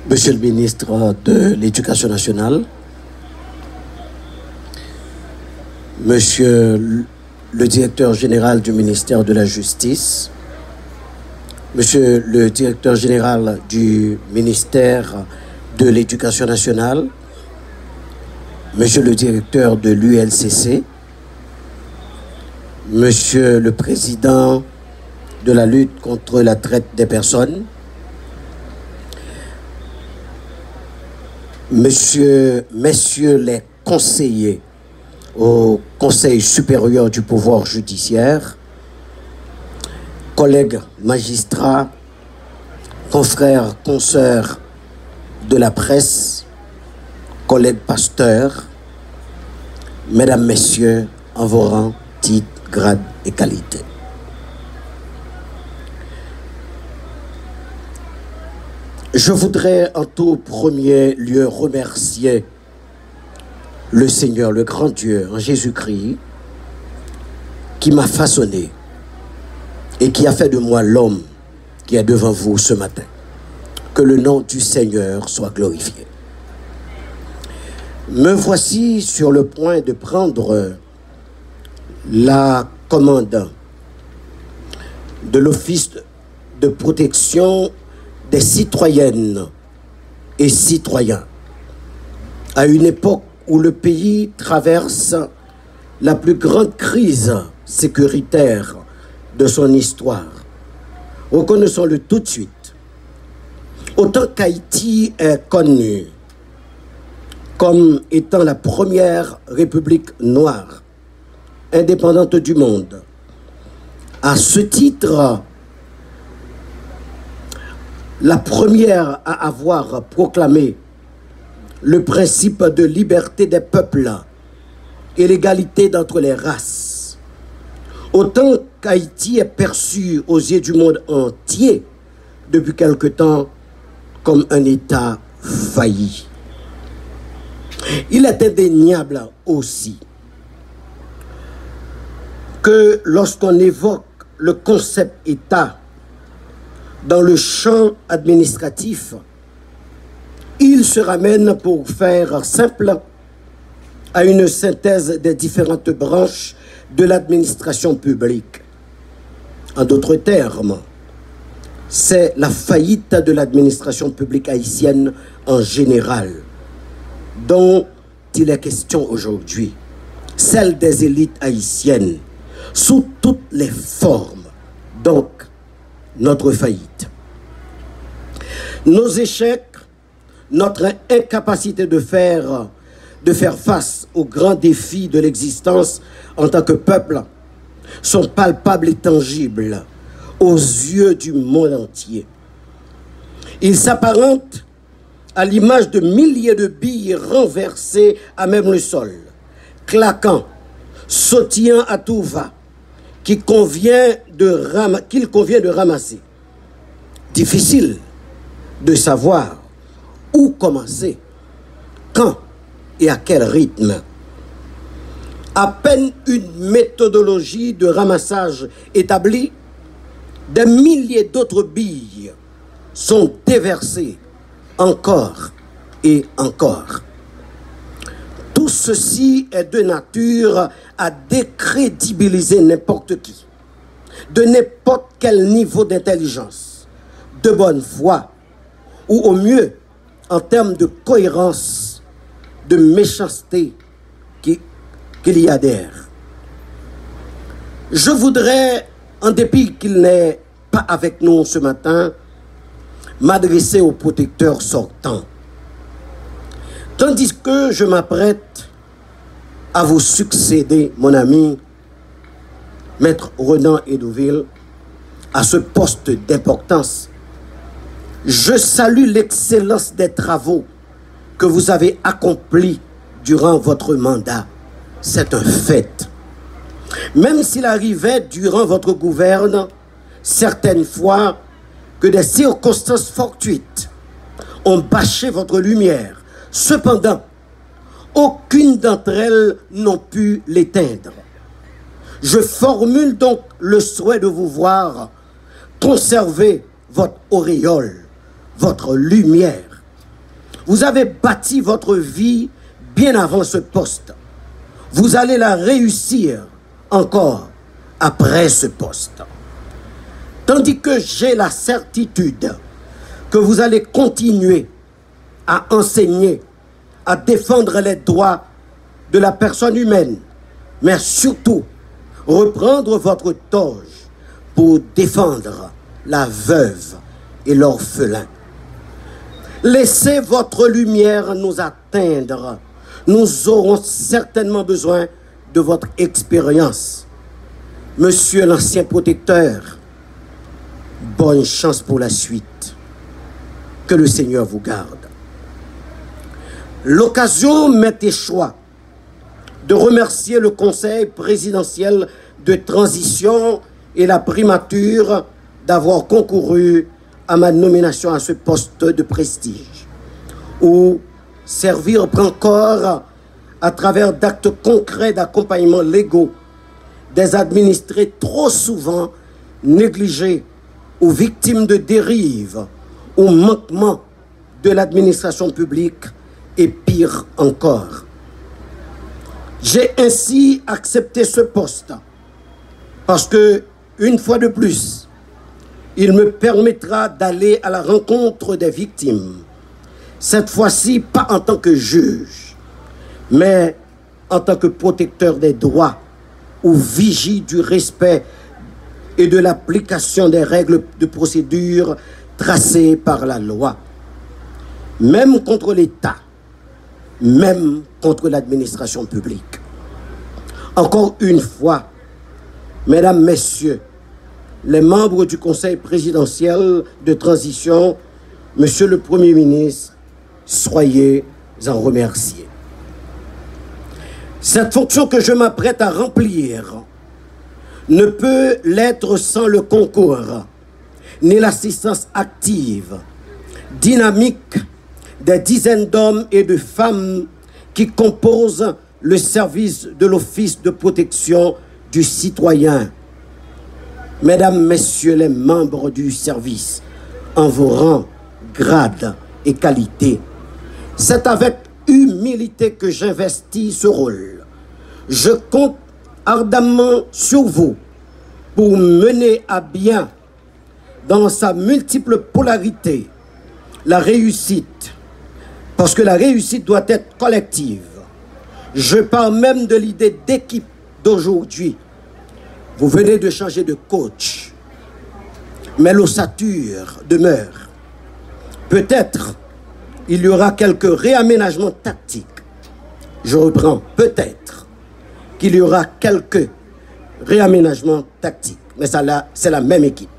Monsieur le ministre de l'Éducation nationale, Monsieur le directeur général du ministère de la Justice, Monsieur le directeur général du ministère de l'Éducation nationale, Monsieur le directeur de l'ULCC, Monsieur le président de la lutte contre la traite des personnes, Messieurs les conseillers au Conseil supérieur du pouvoir judiciaire, collègues magistrats, confrères, consoeurs de la presse, collègues pasteurs, mesdames, messieurs, en vos rangs, titres, grades et qualités. Je voudrais en tout premier lieu remercier le Seigneur, le grand Dieu, en Jésus-Christ, qui m'a façonné et qui a fait de moi l'homme qui est devant vous ce matin. Que le nom du Seigneur soit glorifié. Me voici sur le point de prendre la commande de l'Office de protection des citoyennes et citoyens à une époque où le pays traverse la plus grande crise sécuritaire de son histoire. Reconnaissons-le tout de suite. Autant qu'Haïti est connu comme étant la première république noire indépendante du monde, à ce titre, la première à avoir proclamé le principe de liberté des peuples et l'égalité d'entre les races. Autant qu'Haïti est perçu aux yeux du monde entier depuis quelque temps comme un État failli. Il est indéniable aussi que lorsqu'on évoque le concept État dans le champ administratif, il se ramène, pour faire simple, à une synthèse des différentes branches de l'administration publique. En d'autres termes, c'est la faillite de l'administration publique haïtienne en général, dont il est question aujourd'hui, celle des élites haïtiennes, sous toutes les formes, donc notre faillite. Nos échecs, notre incapacité de faire face aux grands défis de l'existence en tant que peuple sont palpables et tangibles aux yeux du monde entier. Ils s'apparentent à l'image de milliers de billes renversées à même le sol, claquant, sautillant à tout va, qu'il convient de ramasser. Difficile de savoir où commencer, quand et à quel rythme. À peine une méthodologie de ramassage établie, des milliers d'autres billes sont déversées encore et encore. Tout ceci est de nature à décrédibiliser n'importe qui, de n'importe quel niveau d'intelligence, de bonne foi, ou au mieux, en termes de cohérence, de méchanceté qu'il y adhère. Je voudrais, en dépit qu'il n'est pas avec nous ce matin, m'adresser aux protecteurs sortants. Tandis que je m'apprête à vous succéder, mon ami, Maître Renan Edouville, à ce poste d'importance, je salue l'excellence des travaux que vous avez accomplis durant votre mandat. C'est un fait. Même s'il arrivait durant votre gouverne, certaines fois, que des circonstances fortuites ont bâché votre lumière, cependant, aucune d'entre elles n'ont pu l'éteindre. Je formule donc le souhait de vous voir conserver votre auréole, votre lumière, Vous avez bâti votre vie bien avant ce poste. Vous allez la réussir encore après ce poste. Tandis que j'ai la certitude que vous allez continuer à enseigner, à défendre les droits de la personne humaine, mais surtout reprendre votre toge pour défendre la veuve et l'orphelin. Laissez votre lumière nous atteindre. Nous aurons certainement besoin de votre expérience. Monsieur l'ancien protecteur, bonne chance pour la suite. Que le Seigneur vous garde. L'occasion m'est échoit de remercier le Conseil présidentiel de transition et la primature d'avoir concouru à ma nomination à ce poste de prestige, où servir encore à travers d'actes concrets d'accompagnement légaux des administrés trop souvent négligés ou victimes de dérives ou manquements de l'administration publique et pire encore. J'ai ainsi accepté ce poste parce que, une fois de plus, il me permettra d'aller à la rencontre des victimes. Cette fois-ci, pas en tant que juge, mais en tant que protecteur des droits ou vigie du respect et de l'application des règles de procédure tracées par la loi. Même contre l'État, même contre l'administration publique. Encore une fois, mesdames, messieurs, les membres du Conseil présidentiel de transition, monsieur le Premier ministre, soyez en remerciés. Cette fonction que je m'apprête à remplir ne peut l'être sans le concours, ni l'assistance active, dynamique des dizaines d'hommes et de femmes qui composent le service de l'Office de protection du citoyen. Mesdames, messieurs les membres du service, en vos rangs, grades et qualités, c'est avec humilité que j'investis ce rôle. Je compte ardemment sur vous pour mener à bien, dans sa multiple polarité, la réussite, parce que la réussite doit être collective. Je parle même de l'idée d'équipe d'aujourd'hui. Vous venez de changer de coach, mais l'ossature demeure. Peut-être il y aura quelques réaménagements tactiques. Je reprends, peut-être qu'il y aura quelques réaménagements tactiques, mais c'est la même équipe.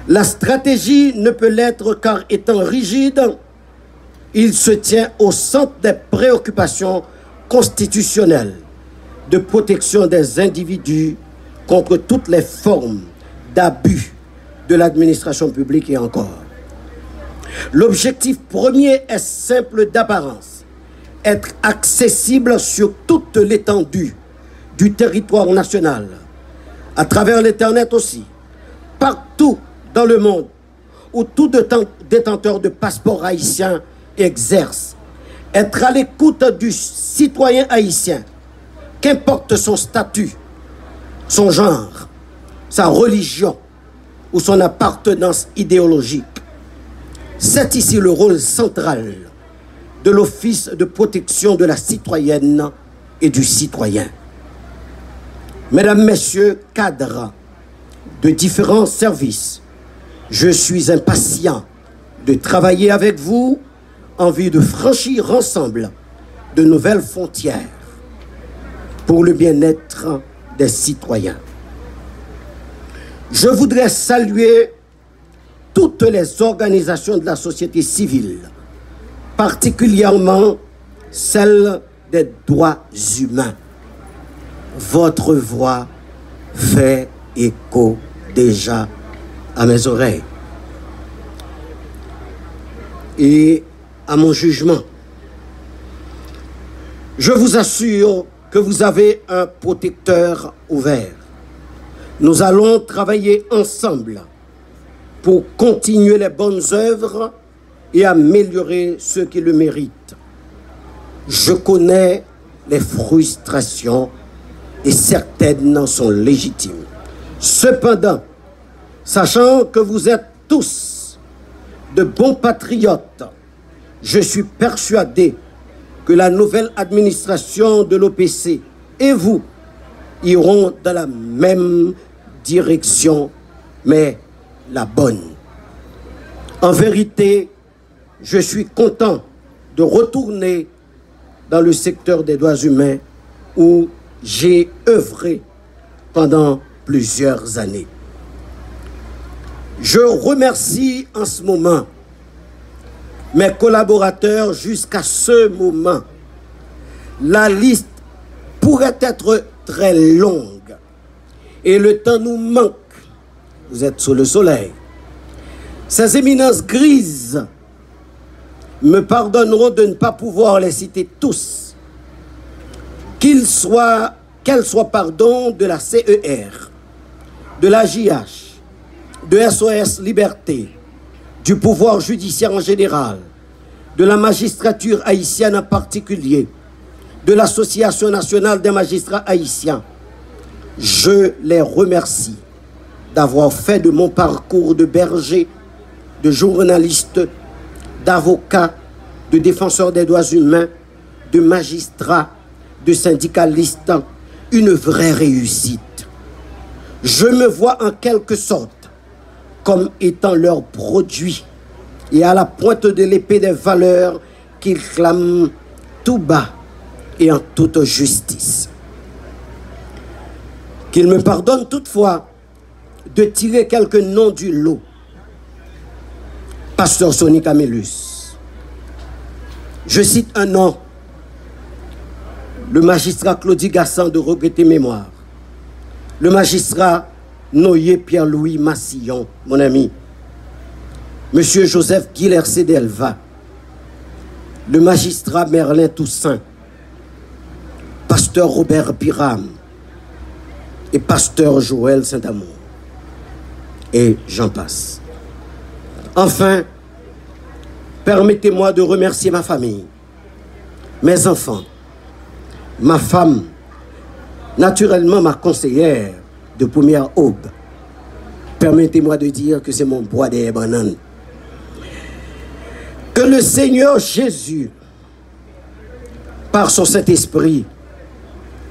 La stratégie ne peut l'être car étant rigide, il se tient au centre des préoccupations constitutionnelles de protection des individus contre toutes les formes d'abus de l'administration publique et encore. L'objectif premier est simple d'apparence, être accessible sur toute l'étendue du territoire national, à travers l'Internet aussi, partout dans le monde où tout détenteur de passeport haïtien exerce, être à l'écoute du citoyen haïtien, qu'importe son statut, son genre, sa religion ou son appartenance idéologique. C'est ici le rôle central de l'Office de protection de la citoyenne et du citoyen. Mesdames, Messieurs, cadres de différents services, je suis impatient de travailler avec vous en vue de franchir ensemble de nouvelles frontières pour le bien-être des citoyens. Je voudrais saluer toutes les organisations de la société civile, particulièrement celles des droits humains. Votre voix fait écho déjà à mes oreilles et à mon jugement. Je vous assure que vous avez un protecteur ouvert. Nous allons travailler ensemble pour continuer les bonnes œuvres et améliorer ceux qui le méritent. Je connais les frustrations et certaines sont légitimes. Cependant, sachant que vous êtes tous de bons patriotes, je suis persuadé que la nouvelle administration de l'OPC et vous iront dans la même direction, mais la bonne. En vérité, je suis content de retourner dans le secteur des droits humains où j'ai œuvré pendant plusieurs années. Je remercie en ce moment mes collaborateurs jusqu'à ce moment. La liste pourrait être très longue et le temps nous manque. Vous êtes sous le soleil. Ces éminences grises me pardonneront de ne pas pouvoir les citer tous. Qu'elles soient de la CER, de la JH, de SOS Liberté, du pouvoir judiciaire en général, de la magistrature haïtienne en particulier, de l'Association nationale des magistrats haïtiens. Je les remercie d'avoir fait de mon parcours de berger, de journaliste, d'avocat, de défenseur des droits humains, de magistrat, de syndicaliste, une vraie réussite. Je me vois en quelque sorte comme étant leur produit et à la pointe de l'épée des valeurs qu'ils clament tout bas et en toute justice. Qu'ils me pardonnent toutefois de tirer quelques noms du lot. Pasteur Sonny Camillus. Je cite un nom, le magistrat Claudie Gassan de regrettée mémoire, le magistrat Noyer Pierre-Louis Massillon, mon ami, monsieur Joseph Guilher Delva, le magistrat Merlin Toussaint, pasteur Robert Piram et pasteur Joël Saint-Amour, et j'en passe. Enfin, permettez-moi de remercier ma famille, mes enfants, ma femme, naturellement ma conseillère de première aube. Permettez-moi de dire que c'est mon bois des bananes. Que le Seigneur Jésus, par son Saint-Esprit,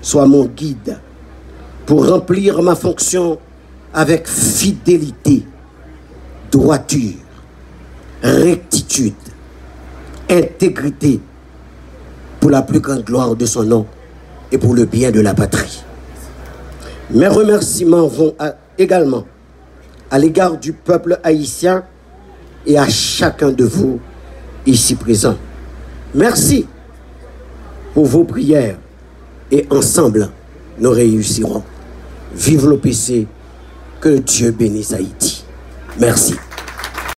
soit mon guide pour remplir ma fonction avec fidélité, droiture, rectitude, intégrité, pour la plus grande gloire de son nom et pour le bien de la patrie. Mes remerciements vont également à l'égard du peuple haïtien et à chacun de vous ici présents. Merci pour vos prières et ensemble, nous réussirons. Vive l'OPC, que Dieu bénisse Haïti. Merci.